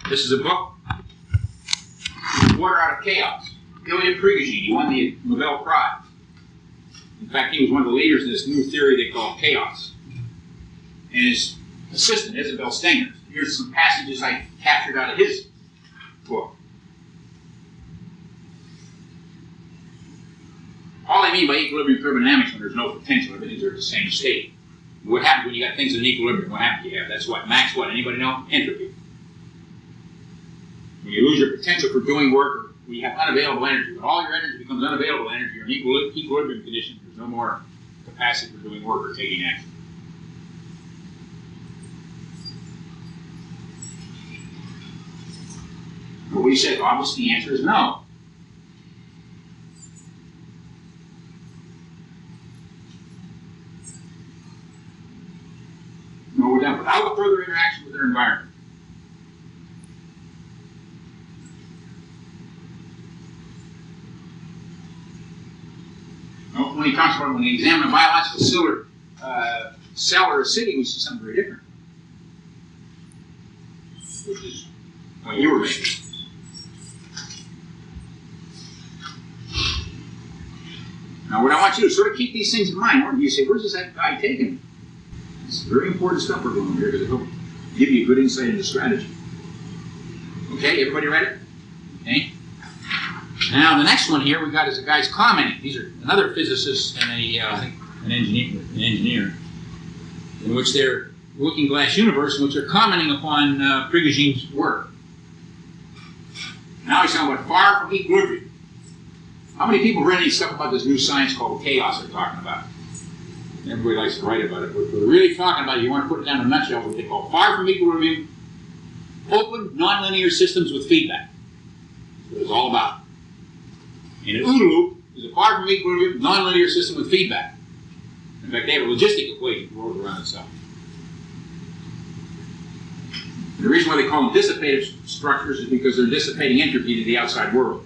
This is a book, Order Out of Chaos. Ilya Prigogine, he won the Nobel Prize. In fact, he was one of the leaders in this new theory they call chaos. And his assistant, Isabel Stenger. Here's some passages I captured out of his book. All I mean by equilibrium thermodynamics when there's no potential, everything's at the same state. What happens when you got things in equilibrium? What happens you have? That's what? Max what? Anybody know? Entropy. When you lose your potential for doing work, or when you have unavailable energy, when all your energy becomes unavailable energy, you're in equilibrium conditions, there's no more capacity for doing work or taking action. But we said, obviously, the answer is no. No, we're done without further interaction with their environment. No, when he talks about when he examines a biological cell or a city, we see something very different, which is what you were making. Now, what I want you to sort of keep these things in mind. You say, where's this guy taken? It's very important stuff we're going over here because it'll give you a good insight into strategy. Okay, everybody read it? Okay. Now, the next one here we got is the guy's commenting. These are another physicist and I think an engineer, in which they're looking glass universe, in which they're commenting upon Prigogine's work. Now he's talking about far from equilibrium. How many people read any stuff about this new science called chaos they're talking about? Everybody likes to write about it, but what they're really talking about, you want to put it down in a nutshell, what they call far from equilibrium, open, nonlinear systems with feedback. That's what it's all about. And an OODA loop is a far from equilibrium, nonlinear system with feedback. In fact, they have a logistic equation that rolls around itself. And the reason why they call them dissipative structures is because they're dissipating entropy to the outside world.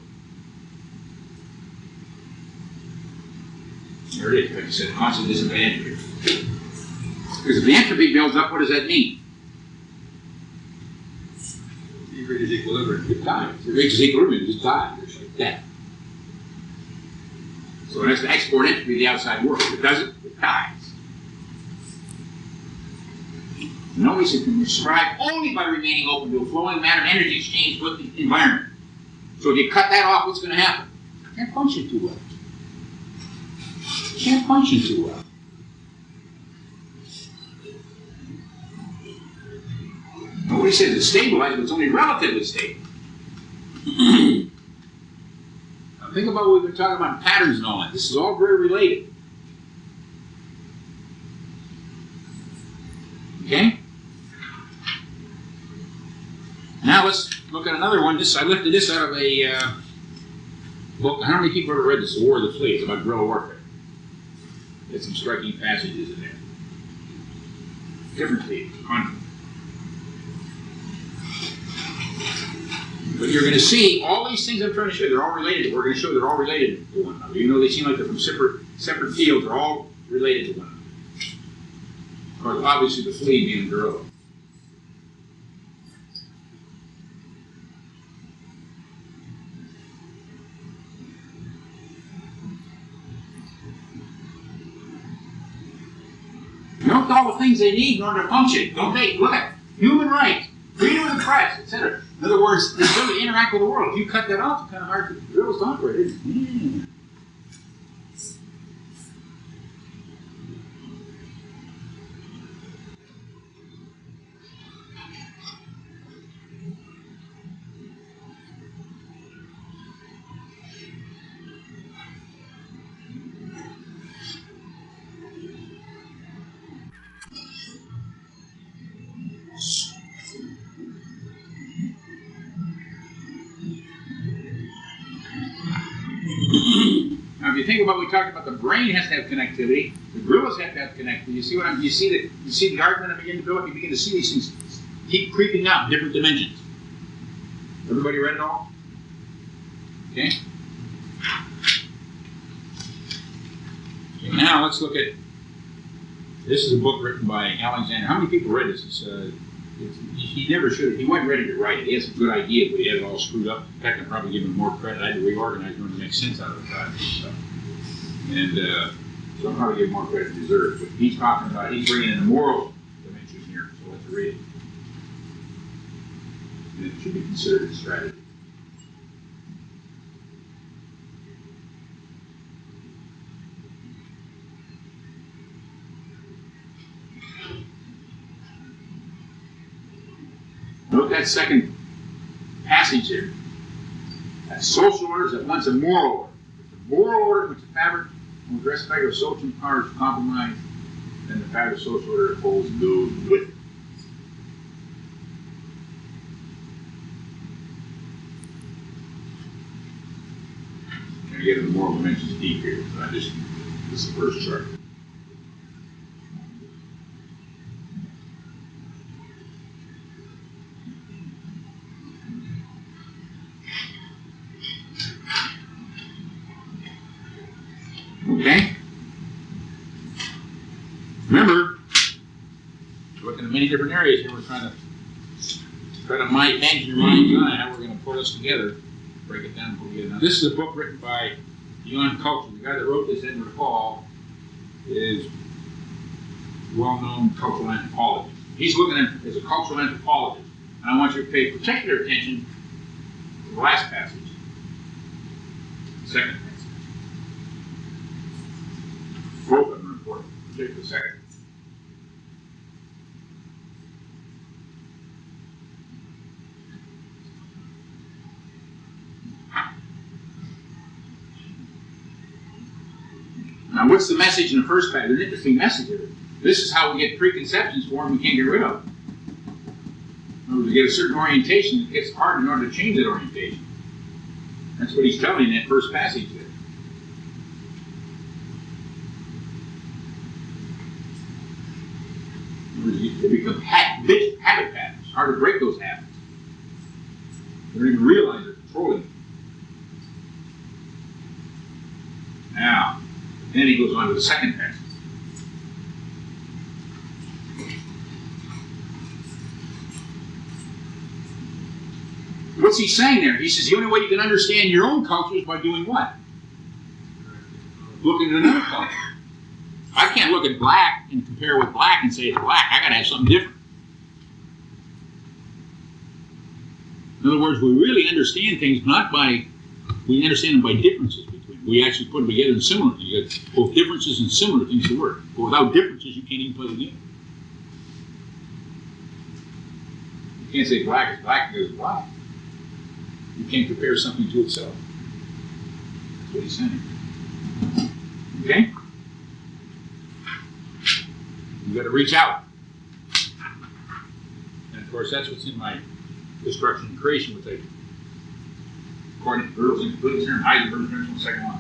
There it is, like you said, constant dissipate entropy. Because if the entropy builds up, what does that mean? It reaches equilibrium. It dies. If it reaches equilibrium, it just dies. It's like that. So it has to export entropy to the outside world. If it doesn't, it dies. Notice it can be described only by remaining open to a flowing matter energy exchange with the environment. So if you cut that off, what's going to happen? You can't function too well. You can't function too well. Nobody says it's stabilized, but it's only relatively stable. Now think about what we've been talking about, patterns and all that. This is all very related. Okay? Now let's look at another one. I lifted this out of a book. How many people have ever read this? The War of the Fleet. It's about guerrilla warfare. There's some striking passages in there. Different themes. But you're going to see all these things I'm trying to show you, they're all related. We're going to show they're all related to one another. Even though they seem like they're from separate fields, they're all related to one another. Of course, obviously the flea being a gorilla. Note all the things they need in order to function. Don't they? Look at human rights, freedom of the press, etc. In other words, the ability to interact with the world. If you cut that off, it's kind of hard for the gorillas to operate, isn't it? Now, if you think about what we talked about, the brain has to have connectivity. The gorillas have to have connectivity. You see what I'm? You see the argument I begin to build up. You begin to see these things keep creeping out in different dimensions. Everybody read it all? Okay. Okay. Now let's look at. This is a book written by Alexander. How many people read this? It's He never should. He wasn't ready to write it. He had some good ideas, but he had it all screwed up. In fact, I'm probably giving him more credit. I had to reorganize in order to make sense out of the time. And so I'm probably giving more credit than deserves. But he's talking about, he's bringing in a moral dimension here. So let's read it. And it should be considered a strategy. Note that second passage here. That social order is at once a moral order. The moral order, which is the fabric and the rest of social powers compromise, then the fabric of social order holds no with it. I'm going to get into the moral dimensions deep here, but this is the first chart. Okay? Remember, we're looking at many different areas here. We're trying to manage your mind's eye how we're going to put us together, break it down before we get it. Now, this is a book written by Beyond Culture. The guy that wrote this, Edward Hall, is well-known cultural anthropologist. He's looking at it as a cultural anthropologist. And I want you to pay particular attention to the last passage, the second passage. Both of them are important, particularly the second. Now, what's the message in the first passage? There's an interesting message here. This is how we get preconceptions formed we can't get rid of. In order to get a certain orientation, it gets hard in order to change that orientation. That's what he's telling in that first passage there. They become habit patterns. It's hard to break those habits. They don't even realize they're controlling them. Now, then he goes on to the second passage. What's he saying there? He says the only way you can understand your own culture is by doing what? Looking at another culture. I can't look at black and compare with black and say it's black. I got to have something different. In other words, we really understand things we understand them by differences between. We actually put them together in similar. You get both differences and similar things to work. But without differences, you can't even play the game. You can't say black is black because it's black. You can't compare something to itself. That's what he's saying. Okay? You've got to reach out. And of course, that's what's in my destruction and creation, which I, according to Gödel's includes here in Heisenberg's principle, second one.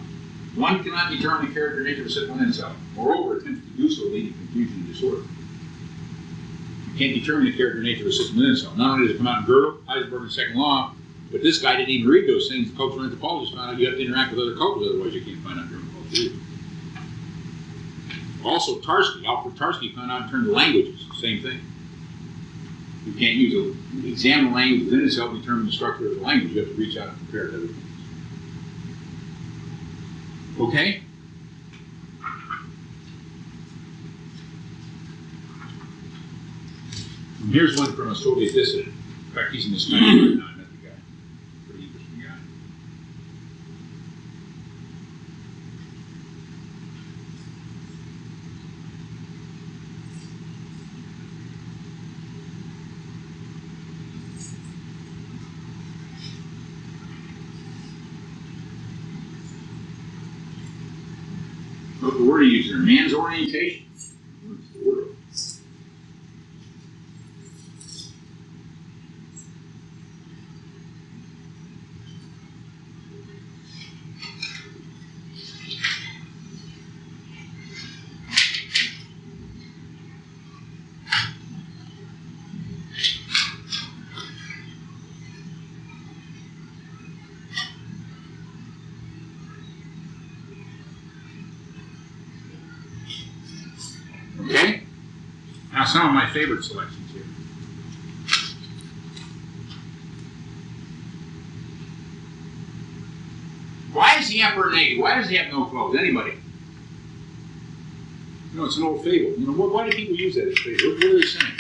One cannot determine the character and nature of a system within itself. Moreover, attempts to do so lead to confusion and disorder. You can't determine the character and nature of a system within itself. Not only does it come out in Gödel, Heisenberg's second law, but this guy didn't even read those things. Cultural anthropologists found out you have to interact with other cultures, otherwise you can't find out your own culture either. Also, Alfred Tarski found out in terms of languages, same thing. You can't examine the language within itself to determine the structure of the language. You have to reach out and compare it to other things. Okay? And here's one from a Soviet dissident. In fact, he's in this country right now. I met the guy. Pretty interesting guy. Look, the word he uses there, man's orientation. What's the word? Okay? Now, some of my favorite selections here. the emperor naked? Why does he have no clothes? Anybody? You know, it's an old fable. You know, why do people use that as a fable? What are they saying?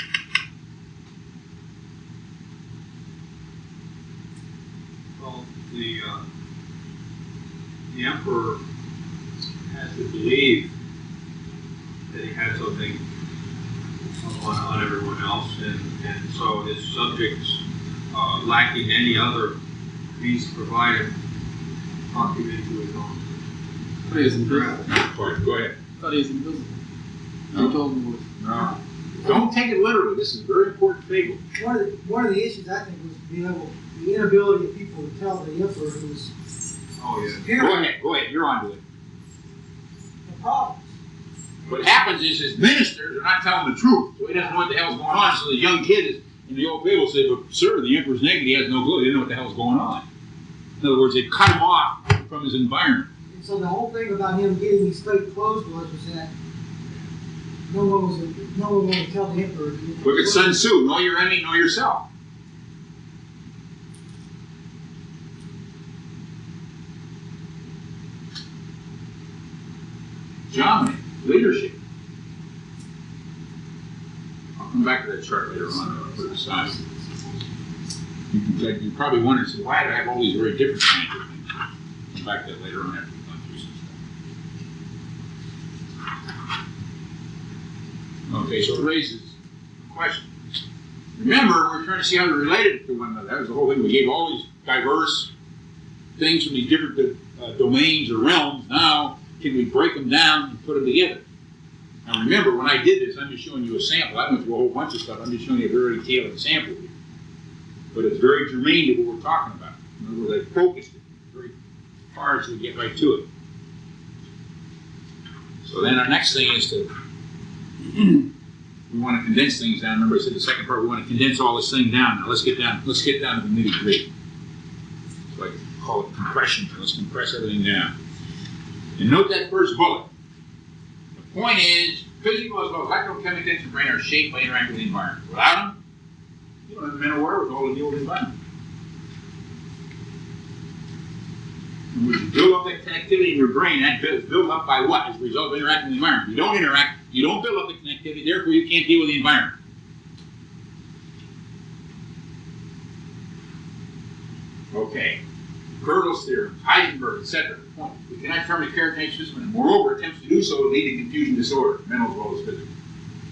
Well, the emperor has to believe that he has something on everyone else, and so his subjects, lacking any other means to provide him, can't give into his own. But he is invisible. Go ahead. I thought he was invisible. No. He told me was. No. Don't take it literally. This is a very important fable. One of the issues, I think, was the inability of people to tell the emperor who was Oh, yeah. superior Go ahead. You're on to it. the problems. What happens is his ministers are not telling the truth, so he doesn't know what the hell's going on. So the young kid is, in the old fable said, "But sir, the emperor's naked. He has no clue. He didn't know what the hell's going on." In other words, they cut him off from his environment. And so the whole thing about him getting these fake clothes was that no one wanted to tell the emperor. Look at Sun Tzu. Know your enemy, know yourself. Dominant leadership. I'll come back to that chart later on. I'll put it aside. You probably wonder, so why do I have all these very different kinds of things? I'll come back to that later on after we've gone through some stuff. Okay, so it raises a question. Remember, we're trying to see how they're related to one another. That was the whole thing. We gave all these diverse things from these different domains or realms. Now, can we break them down and put them together? Now remember, when I did this, I'm just showing you a sample. I went through a whole bunch of stuff. I'm just showing you a very tailored sample here. But it's very germane to what we're talking about. In other words, I focused it very hard so we get right to it. So then our next thing is to, we want to condense things down. Remember I said the second part, we want to condense all this thing down. Now let's get down to the nitty gritty. So I call it compression. Let's compress everything down. And note that first bullet. The point is, physical as well as electrochemical in the brain are shaped by interacting with the environment. Without them, you don't have the mental wherewithal to deal with the environment. And when you build up that connectivity in your brain, that is built up by what? As a result of interacting with the environment. If you don't interact, you don't build up the connectivity, therefore you can't deal with the environment. Okay. Gödel's theorem, Heisenberg, etc. Point. We cannot determine the characteristic system, and moreover, attempts to do so will lead to confusion disorder, mental as well as physical.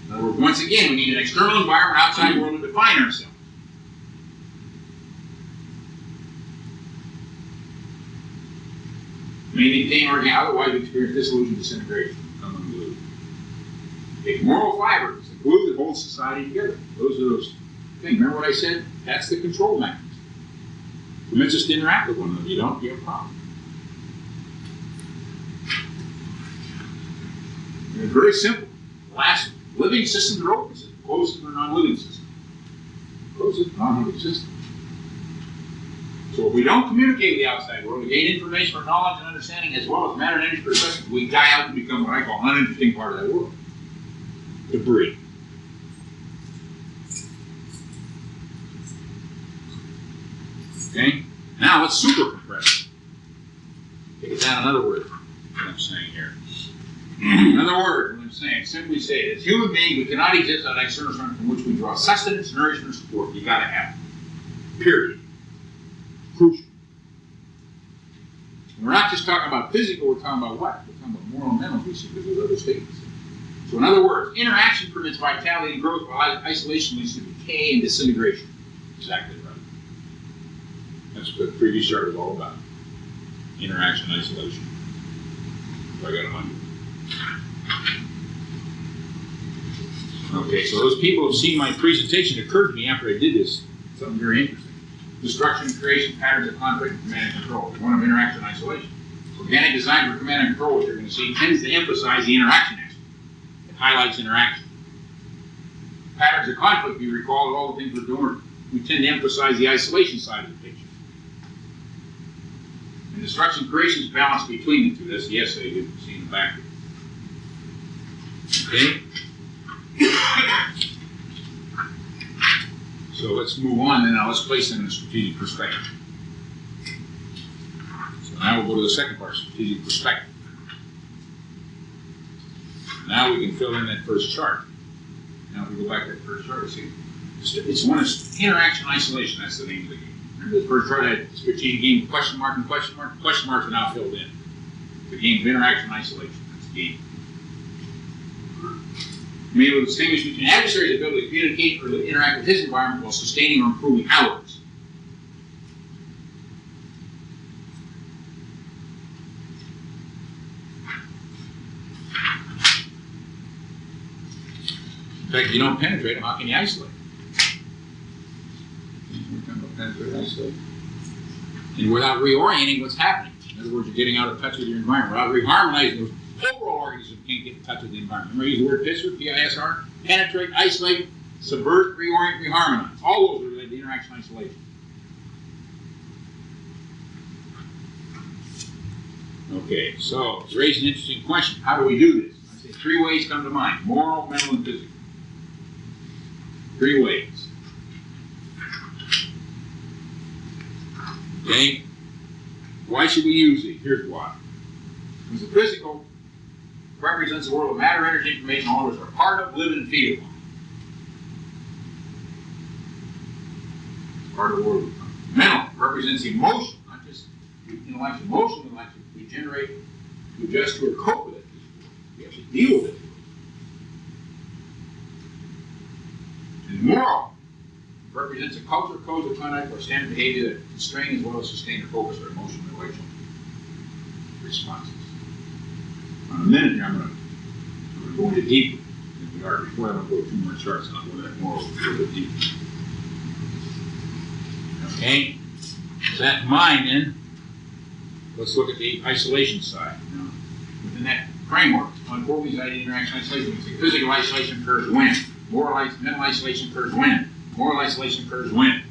In other words, once again, we need an external environment, outside world to define ourselves. Maintain organic, otherwise we experience dissolution, disintegration, become unglued. A moral fiber is the glue that holds society together. Those are those things. Remember what I said? That's the control mechanism. Permits us to interact with one another. You don't, you have a problem. And it's very simple. Last, living systems are open systems. Closed systems are non-living systems. Closed systems are non-living systems. So if we don't communicate with the outside world, we gain information for knowledge and understanding as well as matter and energy perspective, we die out to become what I call an uninteresting part of that world. Debris. Okay? Now let's super compress. Take it down another word. What I'm saying here. In other words, what I'm saying, simply say, as human beings, we cannot exist on an external environment from which we draw sustenance, nourishment, and support. You gotta have it. Period. Crucial. And we're not just talking about physical, we're talking about what? We're talking about moral and mental, because there's other statements. So in other words, interaction permits vitality and growth, while isolation leads to decay and disintegration. Exactly right. That's what the previous chart was all about. Interaction, isolation. So I got 100. Okay, so those people who have seen my presentation, it occurred to me after I did this, something very interesting. Destruction, creation, patterns of conflict, and command and control. One of interaction and isolation. Organic design for command and control, what you're going to see, tends to emphasize the interaction aspect. It highlights interaction. Patterns of conflict, you recall all the things we're doing, we tend to emphasize the isolation side of the picture. And destruction, creation is balanced between the two. That's the essay you see in the back. Okay? So let's move on, and now let's place them in a strategic perspective. So Now we'll go to the second part, strategic perspective. Now we can fill in that first chart. Now if we go back to that first chart, we see it's one is interaction isolation. That's the name of the game. Remember the first chart had strategic game, question mark and question mark. Question marks are now filled in. The game of interaction isolation. That's the game. Being able to distinguish between an adversary's ability to communicate or to interact with his environment while sustaining or improving ours. In fact, if you don't penetrate them, how can you isolate? Penetrate, isolate. And without reorienting what's happening. In other words, you're getting out of touch with your environment. Without reharmonizing those overall organisms can't get in touch with the environment. Remember, I use the word PISR, P-I-S-R, penetrate, isolate, subvert, reorient, reharmonize. All those are related to interaction isolation. Okay, so it's raised an interesting question. How do we do this? I say 3 ways come to mind: moral, mental, and physical. 3 ways. Okay? Why should we use these? Here's why. Because the physical represents a world of matter, energy, information, all of which are part of, live, and feed upon. Part of the world. Mental represents emotion, not just intellectual, emotional intellectual. We generate to adjust to or cope with it. We have to deal with it. And moral represents a culture, codes of conduct, or standard behavior that constrain as well as sustain or focus our emotional and intellectual responses. In a minute here, I'm going to go into deeper than we are before. I'm going to go 2 more charts and I'll go to that moral a little bit deeper. Okay? With that in mind, then, let's look at the isolation side. Now, within that framework, on 4 ways interaction isolation, we say physical isolation occurs when? Mental isolation occurs when? Moral isolation occurs when?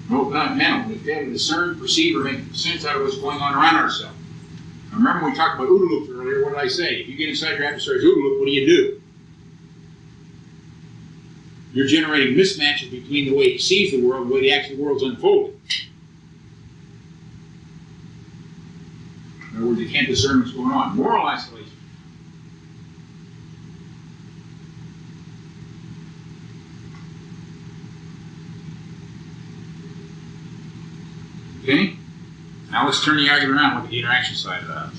No, not mental. We fail to discern, perceive, or make sense out of what's going on around ourselves. Now remember when we talked about OODA loops earlier, what did I say? If you get inside your adversary's OODA loop, what do? You're generating mismatches between the way he sees the world and the way the actual world's unfolding. In other words, you can't discern what's going on. Moral isolation. Okay? Now let's turn the argument around and look at the interaction side of that.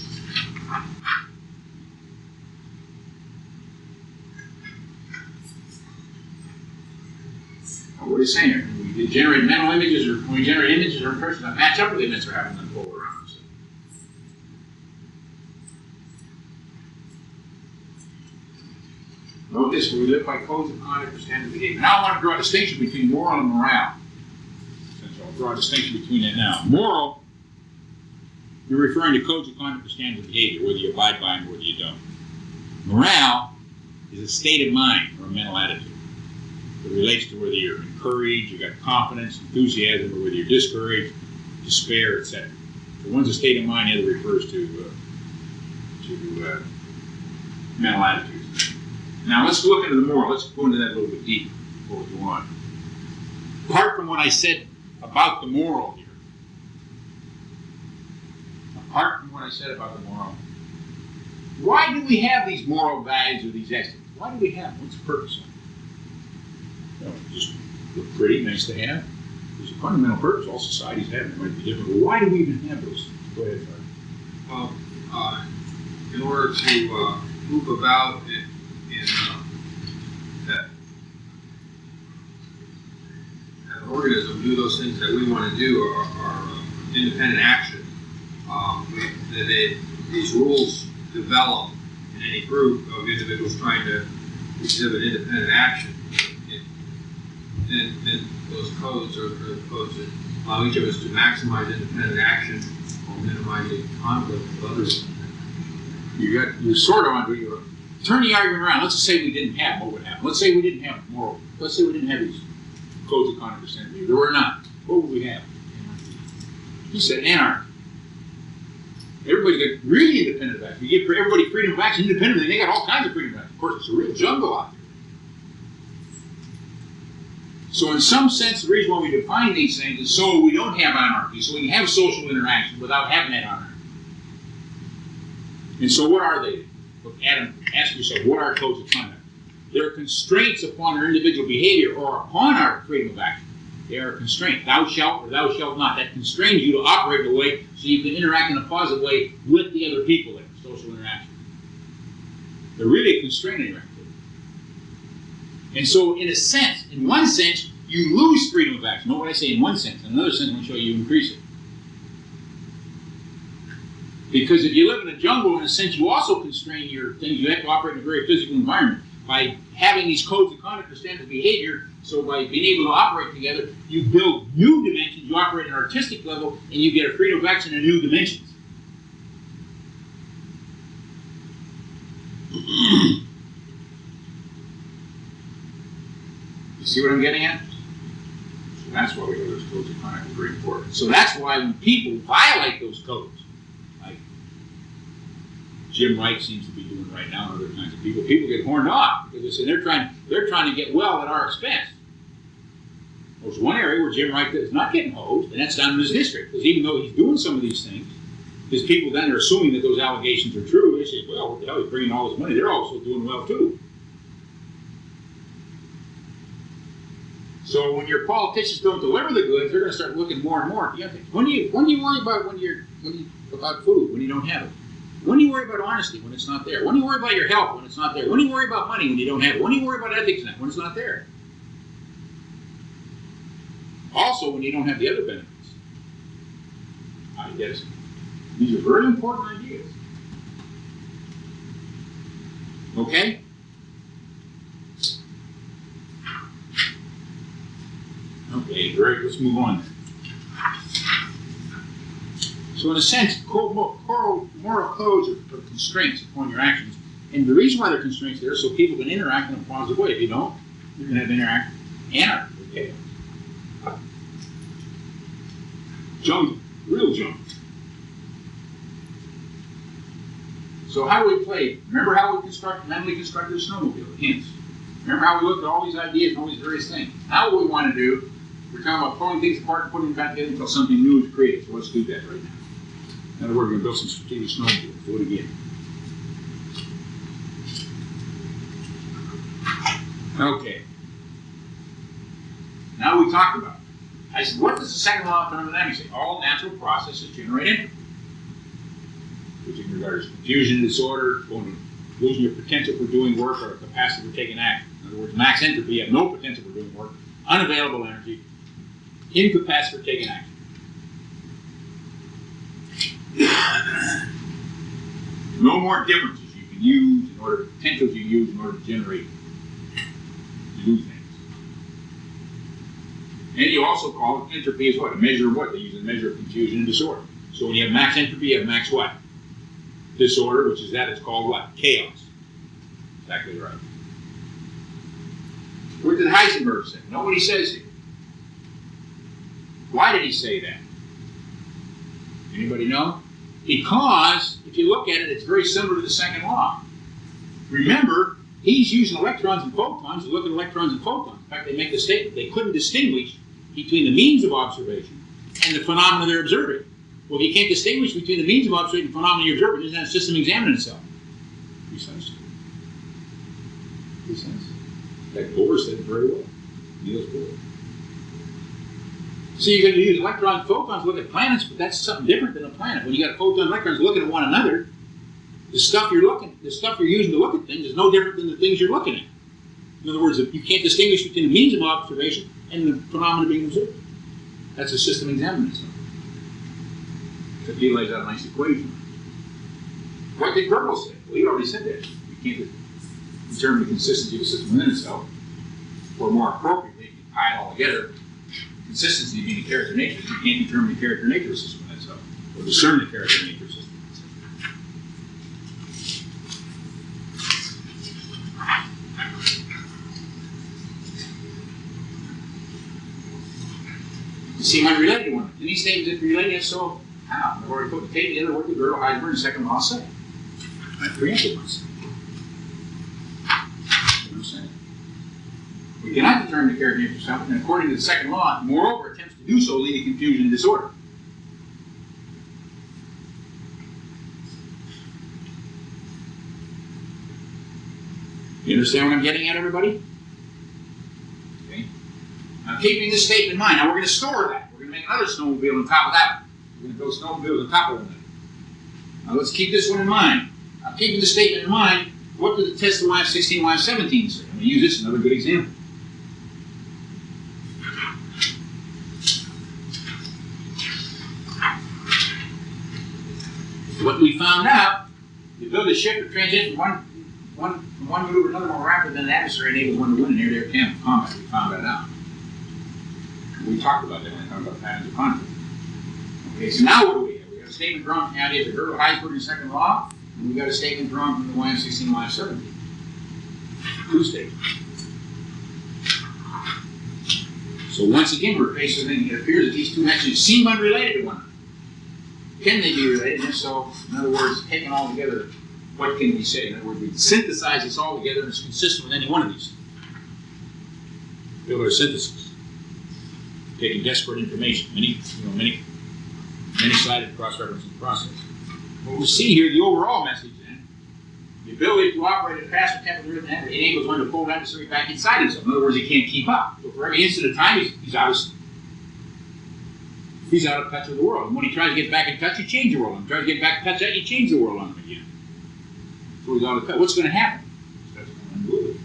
What is saying here? We generate mental images, or when we generate images or impressions that match up with the events that are happening unfold around us. Note this: we live by codes of conduct or standard behavior. Now I want to draw a distinction between moral and morale. I'll draw a distinction between that now. Moral, you're referring to codes of conduct or standard behavior, whether you abide by them or whether you don't. Morale is a state of mind or a mental attitude. It relates to whether you're encouraged, you've got confidence, enthusiasm, or whether you're discouraged, despair, etc. So one's a state of mind, the other refers to mental attitudes. Now let's look into the moral. Let's go into that a little bit deeper before we go on. Apart from what I said about the moral here, why do we have these moral values or these estimates? Why do we have them? What's the purpose of them? Well, just look pretty, nice to have. There's a fundamental purpose. All societies have it. It might be different, but why do we even have those? Go ahead, Fred. Well, in order to move about in that an organism, do those things that we want to do are independent action. These rules develop in any group of individuals trying to exhibit independent action. And those codes are the codes that allow each of us to maximize independent action while minimizing conflict with others. You sort of want to turn the argument around. Let's just say we didn't have what would happen. Let's say we didn't have moral. Let's say we didn't have these codes of conduct or standard behavior. There were not. What would we have? He said anarchy. Everybody's got really independent action. You give everybody freedom of action independently. They got all kinds of freedom of action. Of course, it's a real jungle out there. So in some sense, the reason why we define these things is so we don't have anarchy, so we can have social interaction without having that anarchy. And so what are they? Look, Adam, ask yourself, what are codes of conduct? They're constraints upon our individual behavior or upon our freedom of action. They are a constraint. Thou shalt or thou shalt not. That constrains you to operate in a way so you can interact in a positive way with the other people there, social interaction. They're really a constraint on your activity. And so, in a sense, in one sense, you lose freedom of action. Know what I say in one sense. In another sense, I'm going to show you increase it. Because if you live in a jungle, in a sense, you also constrain your things. You have to operate in a very physical environment. By having these codes of conduct or standards of behavior, so by being able to operate together, you build new dimensions, you operate at an artistic level, and you get a freedom of action in new dimensions. You see what I'm getting at? So that's why we know those codes of conduct are very important. So that's why when people violate those codes, like Jim Wright seems to be doing right now, and other kinds of people get horned off because they're trying to get well at our expense. There's one area where Jim Wright is not getting hosed, and that's down in his district. Because even though he's doing some of these things, his people then are assuming that those allegations are true. They say, well, what the hell, he's bringing all this money. They're also doing well too. So when your politicians don't deliver the goods, they're going to start looking more and more at the other things. When do you worry about about food when you don't have it? When do you worry about honesty when it's not there? When do you worry about your health when it's not there? When do you worry about money when you don't have it? When do you worry about ethics when it's not there? Also, when you don't have the other benefits. I guess these are very important ideas. Okay? Okay, great. Let's move on. So in a sense, moral codes are constraints upon your actions. And the reason why they're constraints there is so people can interact in a positive way. If you don't, you're going to have anarchy. Okay. Jungle. Real jungle. So how do we play? Remember how we mentally constructed a snowmobile, hints. Remember how we looked at all these ideas and all these various things. Now what we want to do, we're talking about pulling things apart and putting them back together until something new is created. So let's do that right now. In other words, we're going to build some strategic snowmobiles. Do it again. Okay. Now we talked about it. I said, what does the second law of thermodynamics say? All natural processes generate entropy. Which in regards to confusion and disorder, losing your potential for doing work or capacity for taking action. In other words, max entropy, you have no potential for doing work, unavailable energy, incapacity for taking action. No more differences you can use in order, potentials you use in order to generate, to do things. And you also call it entropy as what? A measure of what? They use a measure of confusion and disorder. So when you have max entropy, you have max what? Disorder, which is that, it's called what? Chaos. Exactly right. What did Heisenberg say? Know what he says here? Why did he say that? Anybody know? Because, if you look at it, it's very similar to the second law. Remember, he's using electrons and photons to look at electrons and photons. In fact, they make the statement they couldn't distinguish between the means of observation and the phenomena they're observing. Well, if you can't distinguish between the means of observation and the phenomena you're observing, isn't that system examining itself? Precisely. Precisely. That Bohr said it very well. Niels Bohr. So you're going to use electrons and photons to look at planets, but that's something different than a planet. When you got photons and electrons looking at one another, the stuff you're using to look at things is no different than the things you're looking at. In other words, you can't distinguish between the means of observation and the phenomena being observed. That's a system examining itself. So he lays out a nice equation. What did Gödel say? Well, he already said that. You can't determine the consistency of a system within itself, or more appropriately, if you tie it all together, consistency being the character nature. You can't determine the character nature of a system within itself, or discern the character nature of a system. You see my related one. And these things that relate, if so, how? I've already put the tape together. What did Gödel, Heisenberg, and second law say? I preempted myself. That's what I'm saying. We cannot determine the character of something, and according to the second law, moreover, attempts to do so lead to confusion and disorder. You understand what I'm getting at, everybody? Okay. Now, keeping this statement in mind, now we're going to store that. We're going to make another snowmobile on top of that one. We're going to build snowmobiles on top of one. Now, let's keep this one in mind. Now, keeping the statement in mind, what did the test of Y16, Y17 say? I'm going to use this as another good example. What we found out, the ability to shift or transition from one maneuver to another more rapid than an adversary enables one to win in air-to-air combat. We found that out. We talked about that when we talked about patterns of conflict. Okay, so now what do we have? We have a statement drawn from the idea of the Heisenberg and second law, and we've got a statement drawn from the YM16, YM17. Two statements. So once again, we're faced with it. It appears that these two messages seem unrelated to one another. Can they be related? And if so, in other words, taken all together, what can we say? In other words, we synthesize this all together and it's consistent with any one of these. Build our synthesis. Taking disparate information, many-sided cross-referencing process. What we see here, the overall message then, the ability to operate at a faster tempo than enables one to pull the adversary back inside himself. In other words, he can't keep up. So for every instant of time, he's out of touch with the world. And when he tries to get back in touch, you change the world on him. Tries to get back in touch, you change the world on him again. So he's out of touch. What's going to happen? That's going to move.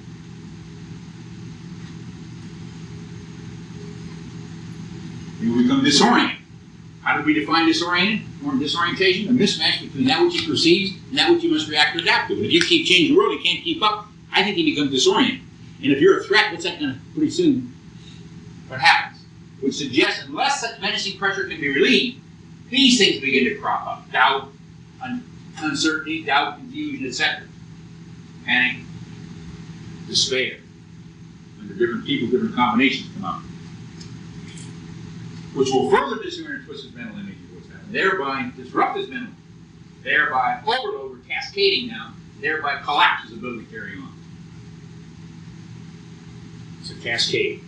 You become disoriented. How do we define disoriented or disorientation? A mismatch between that which he perceives and that which you must react or adapt to. And if you keep changing the world, you can't keep up. I think you become disoriented. And if you're a threat, what's that going to pretty soon? What happens? Which suggests unless such menacing pressure can be relieved, these things begin to crop up. Doubt, uncertainty, doubt, confusion, etc. Panic, despair. Under different people, different combinations come up. Which will further disorient and twist his mental image of what's happening, thereby disrupt his mental, thereby overload or cascading now, thereby collapse his ability to carry on. It's a cascade.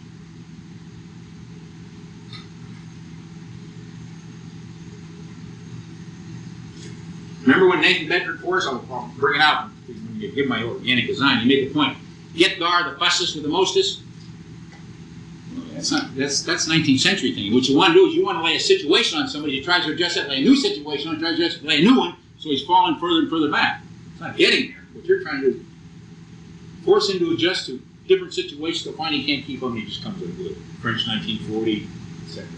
Remember when Nathan Bedford Forrest, I'll bring it out when you give my organic design, you make the point, get gar the fussest with the mostest. That's 19th century thing. What you want to do is you want to lay a situation on somebody, he tries to adjust that, lay a new situation on, tries to lay a new one, so he's falling further and further back. It's not getting there. What you're trying to do, force him to adjust to different situations, to find he can't keep up, and he just comes up with it. French 1940, etc.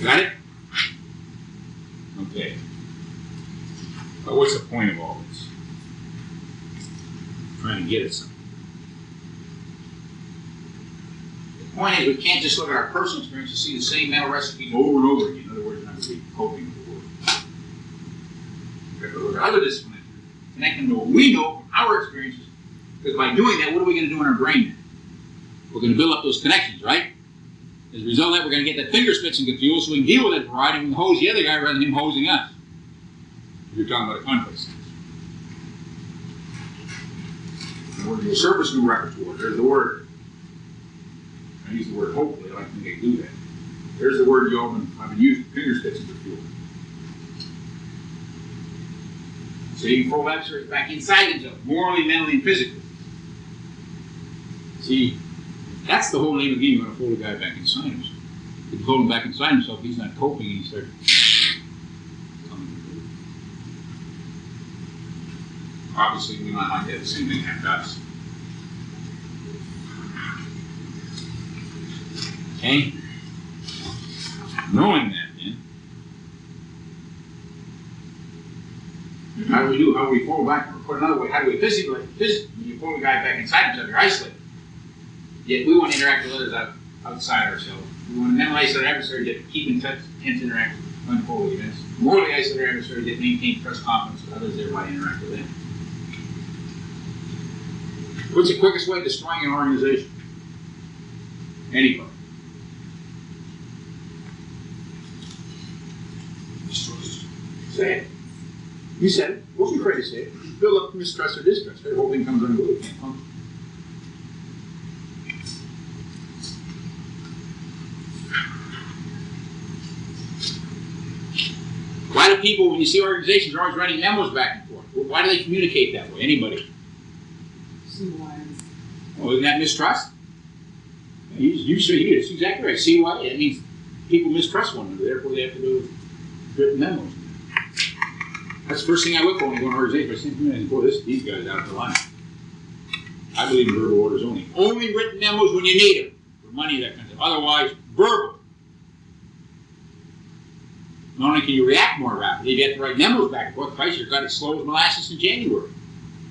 Got it? Okay. But what's the point of all this? Trying to get at something. The point is, we can't just look at our personal experience and see the same mental recipe over and over again. In other words, we're not really coping with the world. We have to look at other disciplines, connect them to what we know from our experiences, because by doing that, what are we going to do in our brain then? We're going to build up those connections, right? As a result of that, we're going to get that finger spits and confused so we can deal with it, right? And we can hose the other guy rather than him hosing us. You're talking about a conflict. We're going to surface new repertoire. There's the word. I use the word hopefully. I think they do that. There's the word I've been using, finger spits and confused. So you can pull that search back inside himself, morally, mentally, and physically. See, that's the whole name of the game. You want to pull the guy back inside himself. If you pull him back inside himself, he's not coping, and he starts coming through. Obviously, we might like to have the same thing happen to us. Okay? Knowing that, then, how do we do? How do we pull back? Or put another way, how do we physically, when you pull the guy back inside himself, you're isolated. Yet we want to interact with others outside ourselves. We want to mentally isolate our adversary, yet keep in touch, tense interact with unfolding events. Morally isolate our adversary, yet maintain trust, confidence with others, thereby interact with them. What's the quickest way of destroying an organization? Anybody. Say it. You said it. Wasn't afraid to say it. Build up mistrust or distrust. The whole thing comes unglued. Can't function. Why do people, when you see organizations, are always writing memos back and forth? Why do they communicate that way? Anybody? CYA. Oh, isn't that mistrust? You say it's exactly right. CYA. It means people mistrust one another. Therefore, they have to do written memos. That's the first thing I look for when I go to an organization. I think, boy, these guys out of the line. I believe in verbal orders only. Only written memos when you need them. For money, that kind of stuff. Otherwise, verbal. Not only can you react more rapidly, you have to write memos back and forth. Chrysler got it slow as molasses in January.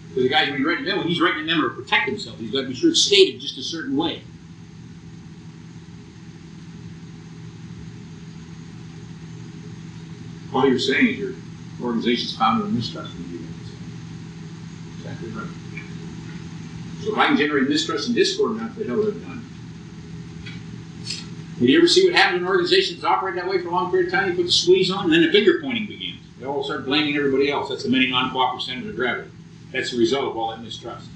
Because the guy, when he's writing a memo, he's writing a memo to protect himself. He's got to be sure it's stated just a certain way. All you're saying is your organization's founded on mistrust in you. Exactly right. So if I can generate mistrust and discord, that's the hell I've done. Did you ever see what happens when organizations operate that way for a long period of time? You put the squeeze on, and then the finger pointing begins. They all start blaming everybody else. That's the many non-cooperative centers of gravity. That's the result of all that mistrust.